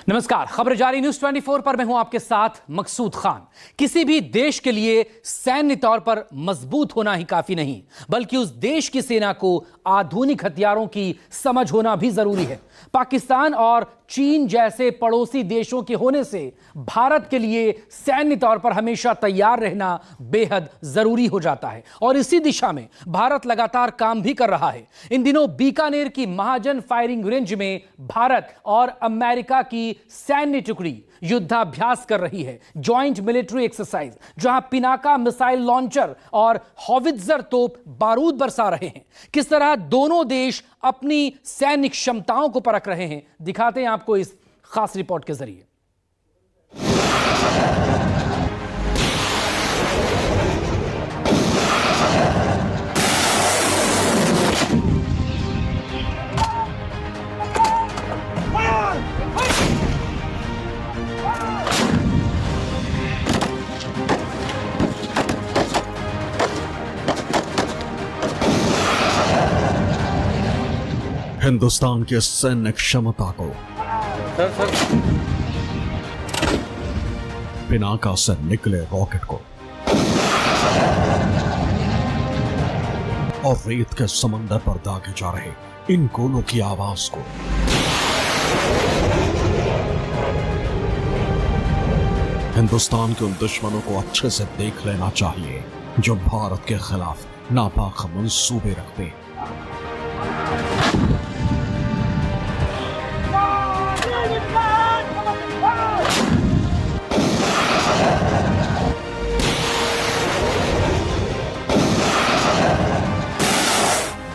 नमस्कार, खबर जारी न्यूज 24 पर मैं हूं आपके साथ मकसूद खान। किसी भी देश के लिए सैन्य तौर पर मजबूत होना ही काफी नहीं, बल्कि उस देश की सेना को आधुनिक हथियारों की समझ होना भी जरूरी है। पाकिस्तान और चीन जैसे पड़ोसी देशों के होने से भारत के लिए सैन्य तौर पर हमेशा तैयार रहना बेहद जरूरी हो जाता है और इसी दिशा में भारत लगातार काम भी कर रहा है। इन दिनों बीकानेर की महाजन फायरिंग रेंज में भारत और अमेरिका की सैन्य टुकड़ी युद्धाभ्यास कर रही है, जॉइंट मिलिट्री एक्सरसाइज, जहां पिनाका मिसाइल लॉन्चर और हॉवित्जर तोप बारूद बरसा रहे हैं। किस तरह दोनों देश अपनी सैन्य क्षमताओं को परख रहे हैं, दिखाते हैं आपको इस खास रिपोर्ट के जरिए। हिंदुस्तान की सैन्य क्षमता को पिनाका से निकले रॉकेट को और रेत के समंदर पर दागे जा रहे इन गोलों की आवाज को हिंदुस्तान के उन दुश्मनों को अच्छे से देख लेना चाहिए जो भारत के खिलाफ नापाक मंसूबे रखते हैं।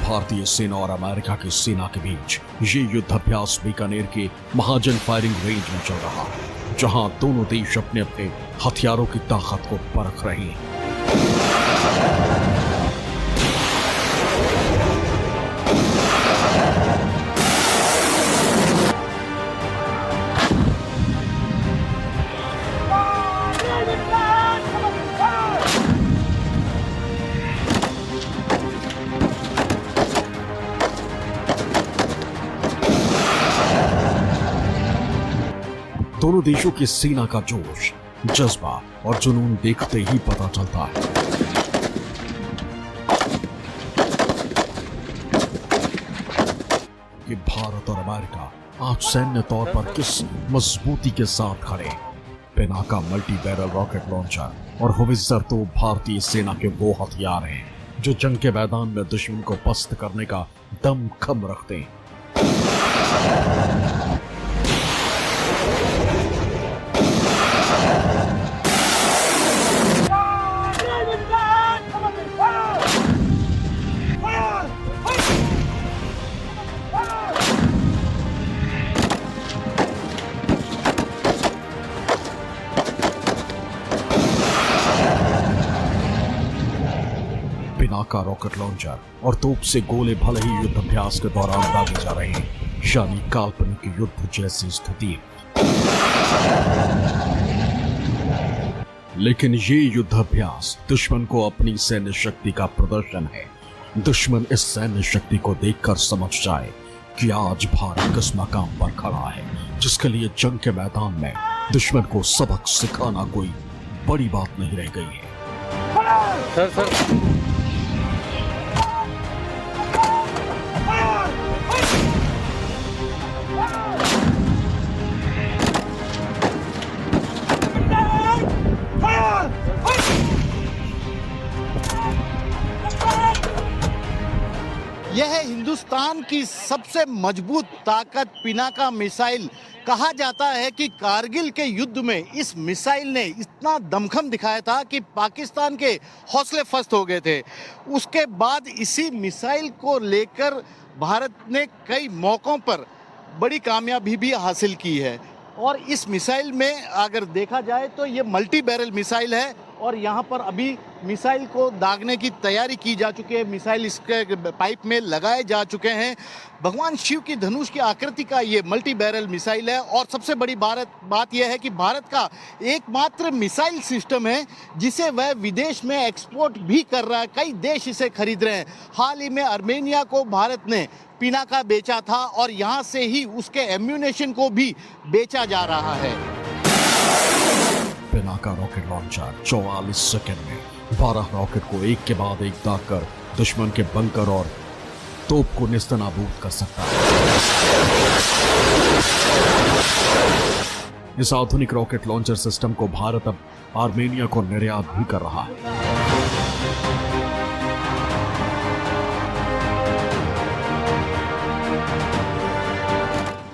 भारतीय सेना और अमेरिका की सेना के बीच ये युद्धाभ्यास बीकानेर के महाजन फायरिंग रेंज में चल रहा है, जहां दोनों देश अपने अपने हथियारों की ताकत को परख रहे हैं। दोनों देशों की सेना का जोश, जज्बा और जुनून देखते ही पता चलता है। कि भारत और अमेरिका आज सैन्य तौर पर किस मजबूती के साथ खड़े। Pinaka multi barrel rocket launcher और हॉवित्जर तो भारतीय सेना के वो हथियार हैं जो जंग के मैदान में दुश्मन को पस्त करने का दम खम रखते हैं। पिनाका रॉकेट लॉन्चर और तोप से गोले भले ही युद्धाभ्यास के दौरान दागे जा रहे हैं, यानी काल्पनिक युद्ध जैसी स्थिति। लेकिन ये युद्धाभ्यास दुश्मन को अपनी सैन्य शक्ति का प्रदर्शन है। दुश्मन इस सैन्य शक्ति को देखकर समझ जाए कि आज भारत किस मकाम पर खड़ा है, जिसके लिए जंग के मैदान में दुश्मन को सबक सिखाना कोई बड़ी बात नहीं रह गई है। सर यह है हिंदुस्तान की सबसे मजबूत ताकत पिनाका मिसाइल। कहा जाता है कि कारगिल के युद्ध में इस मिसाइल ने इतना दमखम दिखाया था कि पाकिस्तान के हौसले फस्त हो गए थे। उसके बाद इसी मिसाइल को लेकर भारत ने कई मौकों पर बड़ी कामयाबी भी हासिल की है। और इस मिसाइल में अगर देखा जाए तो ये मल्टी बैरल मिसाइल है और यहाँ पर अभी मिसाइल को दागने की तैयारी की जा चुकी है। मिसाइल इसके पाइप में लगाए जा चुके हैं। भगवान शिव की धनुष की आकृति का ये मल्टी बैरल मिसाइल है और सबसे बड़ी बात यह है कि भारत का एकमात्र मिसाइल सिस्टम है जिसे वह विदेश में एक्सपोर्ट भी कर रहा है। कई देश इसे खरीद रहे हैं। हाल ही में आर्मेनिया को भारत ने पिनाका बेचा था और यहाँ से ही उसके एम्यूनेशन को भी बेचा जा रहा है। पिनाका रॉकेट लॉन्चर 44 सेकंड में 12 रॉकेट को एक के बाद एक दागकर दुश्मन के बंकर और तोप को नेस्तनाबूद कर सकता है। इस आधुनिक रॉकेट लॉन्चर सिस्टम को भारत अब आर्मेनिया को निर्यात भी कर रहा है।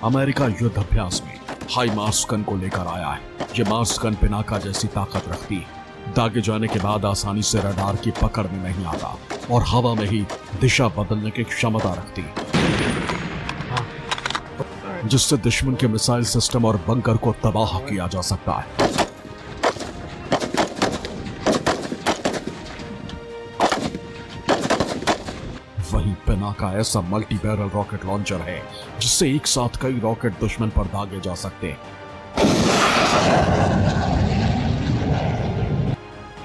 अमेरिका युद्ध अभ्यास में हाई मार्स गन को लेकर आया है। यह मार्स गन पिनाका जैसी ताकत रखती है। दागे जाने के बाद आसानी से रडार की पकड़ में नहीं आता और हवा में ही दिशा बदलने की क्षमता रखती है, जिससे दुश्मन के मिसाइल सिस्टम और बंकर को तबाह किया जा सकता है। वहीं पिनाका ऐसा मल्टी बैरल रॉकेट लॉन्चर है जिससे एक साथ कई रॉकेट दुश्मन पर दागे जा सकते हैं।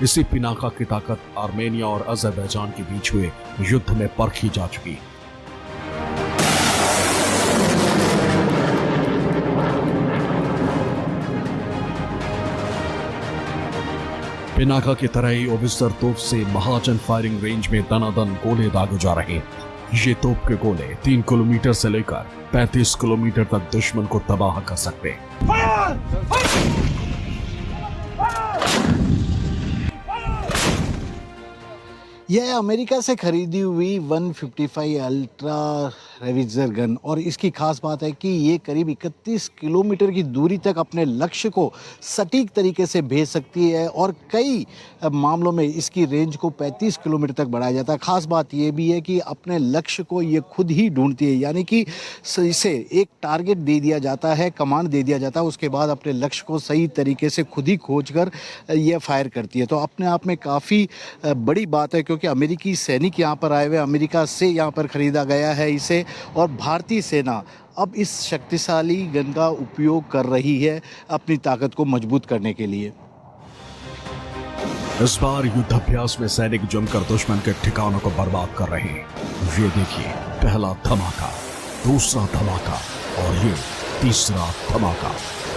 इसी पिनाका की ताकत आर्मेनिया और अजरबैजान के बीच हुए युद्ध में परखी जा चुकी है। पिनाका की तरह ही ओबिस्तर तोप से महाजन फायरिंग रेंज में दनादन गोले दागे जा रहे हैं। ये तोप के गोले 3 किलोमीटर से लेकर 35 किलोमीटर तक दुश्मन को तबाह कर सकते हैं। यह अमेरिका से खरीदी हुई 155 अल्ट्रा रेविजर गन और इसकी खास बात है कि ये करीब 31 किलोमीटर की दूरी तक अपने लक्ष्य को सटीक तरीके से भेज सकती है और कई मामलों में इसकी रेंज को 35 किलोमीटर तक बढ़ाया जाता है। खास बात ये भी है कि अपने लक्ष्य को ये खुद ही ढूंढती है, यानी कि इसे एक टारगेट दे दिया जाता है, कमांड दे दिया जाता है, उसके बाद अपने लक्ष्य को सही तरीके से खुद ही खोज कर यह फायर करती है। तो अपने आप में काफ़ी बड़ी बात है क्योंकि अमेरिकी सैनिक यहाँ पर आए हुए, अमेरिका से यहाँ पर खरीदा गया है इसे और भारतीय सेना अब इस शक्तिशाली गन का उपयोग कर रही है अपनी ताकत को मजबूत करने के लिए। इस बार युद्धाभ्यास में सैनिक जमकर दुश्मन के ठिकानों को बर्बाद कर रहे हैं। ये देखिए, पहला धमाका, दूसरा धमाका और ये तीसरा धमाका।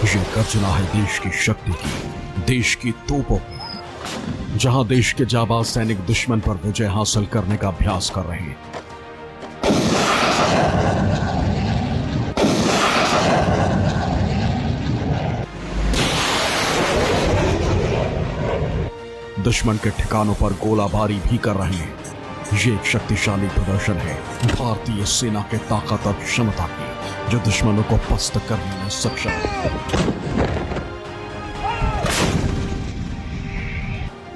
ये गर्जना है देश की शक्ति की, देश की तोपों की, जहां देश के जाबाज सैनिक दुश्मन पर विजय हासिल करने का अभ्यास कर रहे हैं। दुश्मन के ठिकानों पर गोलाबारी भी कर रहे हैं। ये एक शक्तिशाली प्रदर्शन है भारतीय सेना के ताकत और क्षमता की, जो दुश्मनों को पस्त करने में सक्षम है।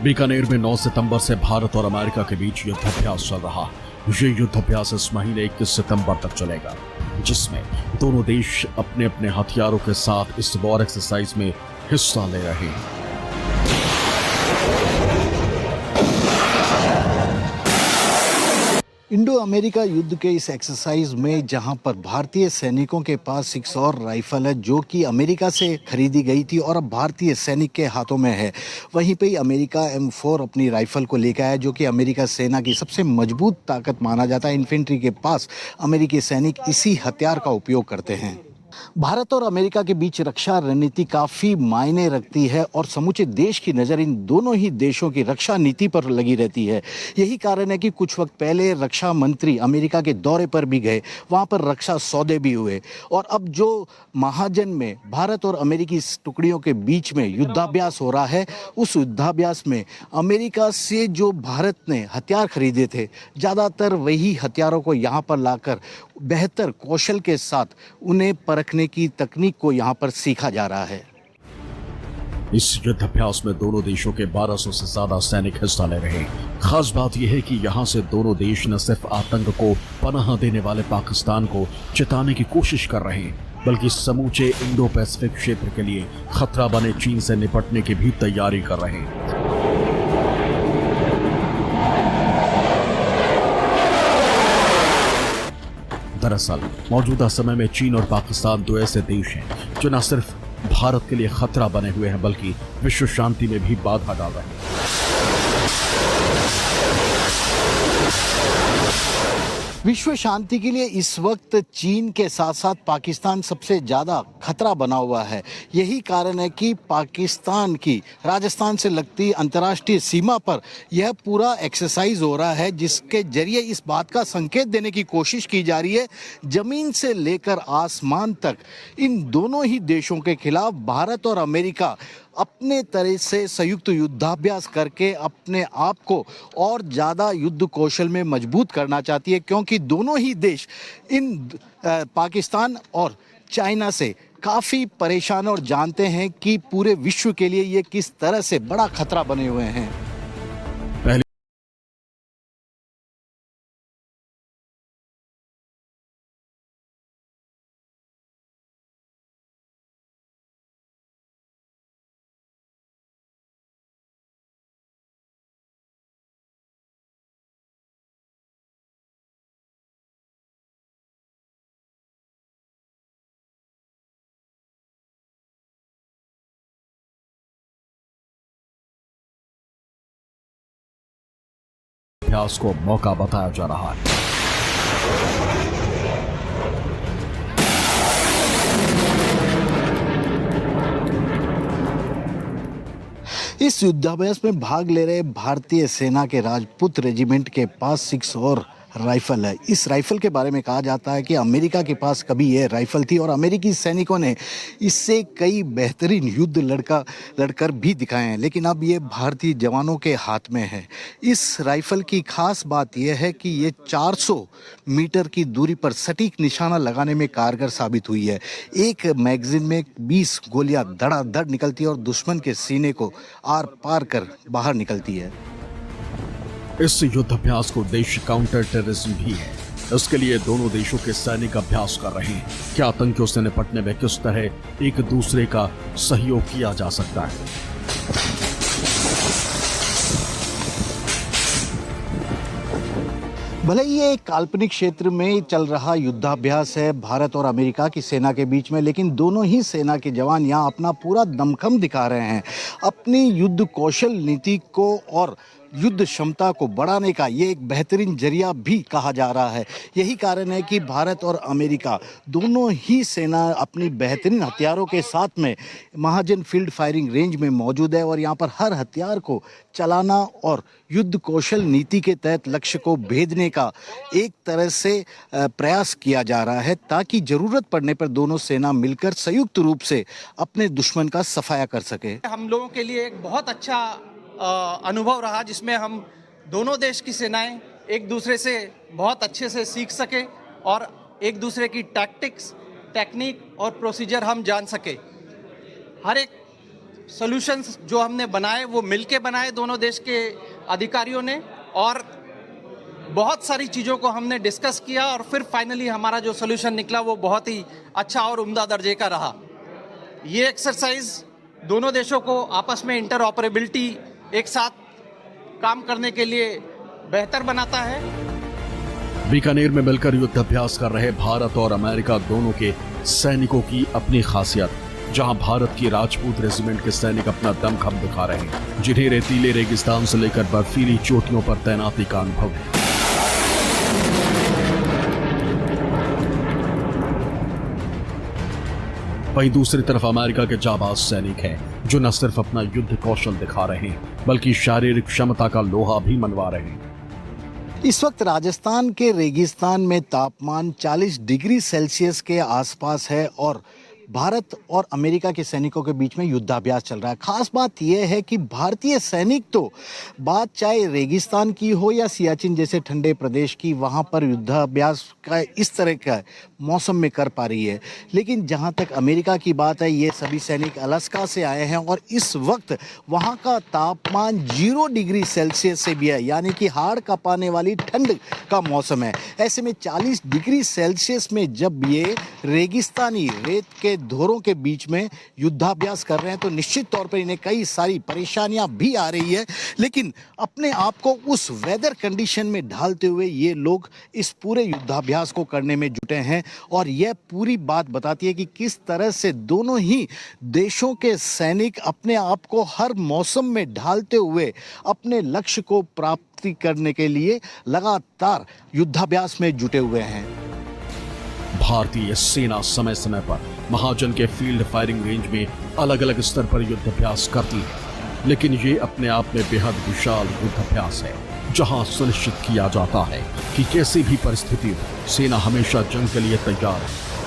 बीकानेर में 9 सितंबर से भारत और अमेरिका के बीच युद्धाभ्यास चल रहा। ये युद्धाभ्यास इस महीने 21 सितंबर तक चलेगा, जिसमें दोनों देश अपने अपने हथियारों के साथ इस वॉर एक्सरसाइज में हिस्सा ले रहे हैं। इंडो अमेरिका युद्ध के इस एक्सरसाइज में जहां पर भारतीय सैनिकों के पास 6 और राइफल है जो कि अमेरिका से खरीदी गई थी और अब भारतीय सैनिक के हाथों में है, वहीं पे ही अमेरिका M4 अपनी राइफल को लेकर आया जो कि अमेरिका सेना की सबसे मजबूत ताकत माना जाता है। इन्फेंट्री के पास अमेरिकी सैनिक इसी हथियार का उपयोग करते हैं। भारत और अमेरिका के बीच रक्षा रणनीति काफी मायने रखती है और समूचे देश की नजर इन दोनों ही देशों की रक्षा नीति पर लगी रहती है। यही कारण है कि कुछ वक्त पहले रक्षा मंत्री अमेरिका के दौरे पर भी गए, वहां पर रक्षा सौदे भी हुए और अब जो महाजन में भारत और अमेरिकी टुकड़ियों के बीच में युद्धाभ्यास हो रहा है, उस युद्धाभ्यास में अमेरिका से जो भारत ने हथियार खरीदे थे, ज्यादातर वही हथियारों को यहाँ पर लाकर बेहतर कौशल के साथ उन्हें परखने की तकनीक को यहाँ पर सीखा जा रहा है। इस युद्धाभ्यास में दोनों देशों के 1200 से ज्यादा सैनिक हिस्सा ले रहे हैं। खास बात यह है कि यहाँ से दोनों देश न सिर्फ आतंक को पनाह देने वाले पाकिस्तान को चिताने की कोशिश कर रहे हैं, बल्कि समूचे इंडो पैसिफिक क्षेत्र के लिए खतरा बने चीन से निपटने की भी तैयारी कर रहे हैं। दरअसल मौजूदा समय में चीन और पाकिस्तान दो ऐसे देश हैं जो न सिर्फ भारत के लिए खतरा बने हुए हैं बल्कि विश्व शांति में भी बाधा डाल रहे हैं। विश्व शांति के लिए इस वक्त चीन के साथ साथ पाकिस्तान सबसे ज़्यादा खतरा बना हुआ है। यही कारण है कि पाकिस्तान की राजस्थान से लगती अंतर्राष्ट्रीय सीमा पर यह पूरा एक्सरसाइज हो रहा है, जिसके जरिए इस बात का संकेत देने की कोशिश की जा रही है जमीन से लेकर आसमान तक इन दोनों ही देशों के खिलाफ भारत और अमेरिका अपने तरह से संयुक्त युद्धाभ्यास करके अपने आप को और ज़्यादा युद्ध कौशल में मजबूत करना चाहती है, क्योंकि दोनों ही देश इन पाकिस्तान और चाइना से काफ़ी परेशान और जानते हैं कि पूरे विश्व के लिए ये किस तरह से बड़ा खतरा बने हुए हैं। अभ्यास को मौका बताया जा रहा है। इस युद्धाभ्यास में भाग ले रहे भारतीय सेना के राजपूत रेजिमेंट के पास 6 और राइफल है। इस राइफल के बारे में कहा जाता है कि अमेरिका के पास कभी यह राइफल थी और अमेरिकी सैनिकों ने इससे कई बेहतरीन युद्ध लड़कर भी दिखाए हैं, लेकिन अब ये भारतीय जवानों के हाथ में है। इस राइफल की खास बात यह है कि ये 400 मीटर की दूरी पर सटीक निशाना लगाने में कारगर साबित हुई है। एक मैगजीन में 20 गोलियां धड़ाधड़ निकलती है और दुश्मन के सीने को आर पार कर बाहर निकलती है। इस युद्धाभ्यास को उद्देश्य काउंटर टेररिज्म भी है। इसके लिए दोनों देशों के सैनिक अभ्यास कर रहे हैं कि आतंकियों से निपटने में किस तरह एक दूसरे का सहयोग किया जा सकता है। भले ही ये एक काल्पनिक क्षेत्र में चल रहा युद्धाभ्यास है भारत और अमेरिका की सेना के बीच में, लेकिन दोनों ही सेना के जवान यहाँ अपना पूरा दमखम दिखा रहे हैं। अपनी युद्ध कौशल नीति को और युद्ध क्षमता को बढ़ाने का ये एक बेहतरीन जरिया भी कहा जा रहा है। यही कारण है कि भारत और अमेरिका दोनों ही सेना अपनी बेहतरीन हथियारों के साथ में महाजन फील्ड फायरिंग रेंज में मौजूद है और यहाँ पर हर हथियार को चलाना और युद्ध कौशल नीति के तहत लक्ष्य को भेदने का एक तरह से प्रयास किया जा रहा है, ताकि ज़रूरत पड़ने पर दोनों सेना मिलकर संयुक्त रूप से अपने दुश्मन का सफाया कर सके। हम लोगों के लिए एक बहुत अच्छा अनुभव रहा, जिसमें हम दोनों देश की सेनाएं एक दूसरे से बहुत अच्छे से सीख सके और एक दूसरे की टैक्टिक्स, टेक्निक और प्रोसीजर हम जान सके। हर एक सॉल्यूशंस जो हमने बनाए वो मिलके बनाए दोनों देश के अधिकारियों ने, और बहुत सारी चीज़ों को हमने डिस्कस किया और फिर फाइनली हमारा जो सॉल्यूशन निकला वो बहुत ही अच्छा और उम्दा दर्जे का रहा। ये एक्सरसाइज दोनों देशों को आपस में इंटरऑपरेबिलिटी, एक साथ काम करने के लिए बेहतर बनाता है। बीकानेर में मिलकर युद्धाभ्यास कर रहे भारत और अमेरिका दोनों के सैनिकों की अपनी खासियत, जहां भारत की राजपूत रेजिमेंट के सैनिक अपना दमखम दिखा रहे हैं, जिन्हें रेतीले रेगिस्तान से लेकर बर्फीली चोटियों पर तैनाती का अनुभव है। वहीं दूसरी तरफ अमेरिका के जाबाज सैनिक हैं जो न सिर्फ अपना युद्ध कौशल दिखा रहे हैं बल्कि शारीरिक क्षमता का लोहा भी मनवा रहे हैं। इस वक्त राजस्थान के रेगिस्तान में तापमान 40 डिग्री सेल्सियस के आसपास है और भारत और अमेरिका के सैनिकों के बीच में युद्धाभ्यास चल रहा है। खास बात यह है कि भारतीय सैनिक तो बात चाहे रेगिस्तान की हो या सियाचिन जैसे ठंडे प्रदेश की, वहां पर युद्धाभ्यास का इस तरह का मौसम में कर पा रही है। लेकिन जहां तक अमेरिका की बात है, ये सभी सैनिक अलास्का से आए हैं और इस वक्त वहां का तापमान 0 डिग्री सेल्सियस से भी है, यानी कि हाड़ कांपाने वाली ठंड का मौसम है। ऐसे में 40 डिग्री सेल्सियस में जब ये रेगिस्तानी रेत के धोरों के बीच में युद्धाभ्यास कर रहे हैं तो निश्चित तौर पर इन्हें कई सारी परेशानियां भी आ रही है। लेकिन अपने आप को उस वेदर कंडीशन में ढालते हुए ये लोग इस पूरे युद्धाभ्यास को करने में जुटे हैं और यह पूरी बात बताती है कि किस तरह से दोनों ही देशों के सैनिक अपने आप को हर मौसम में ढालते हुए अपने लक्ष्य को प्राप्ति करने के लिए लगातार युद्धाभ्यास में जुटे हुए हैं। भारतीय सेना समय समय पर महाजन के फील्ड फायरिंग रेंज में अलग अलग स्तर पर युद्धाभ्यास करती है, लेकिन ये अपने आप में बेहद विशाल युद्धाभ्यास है जहां सुनिश्चित किया जाता है कि कैसी भी परिस्थिति हो सेना हमेशा जंग के लिए तैयार है।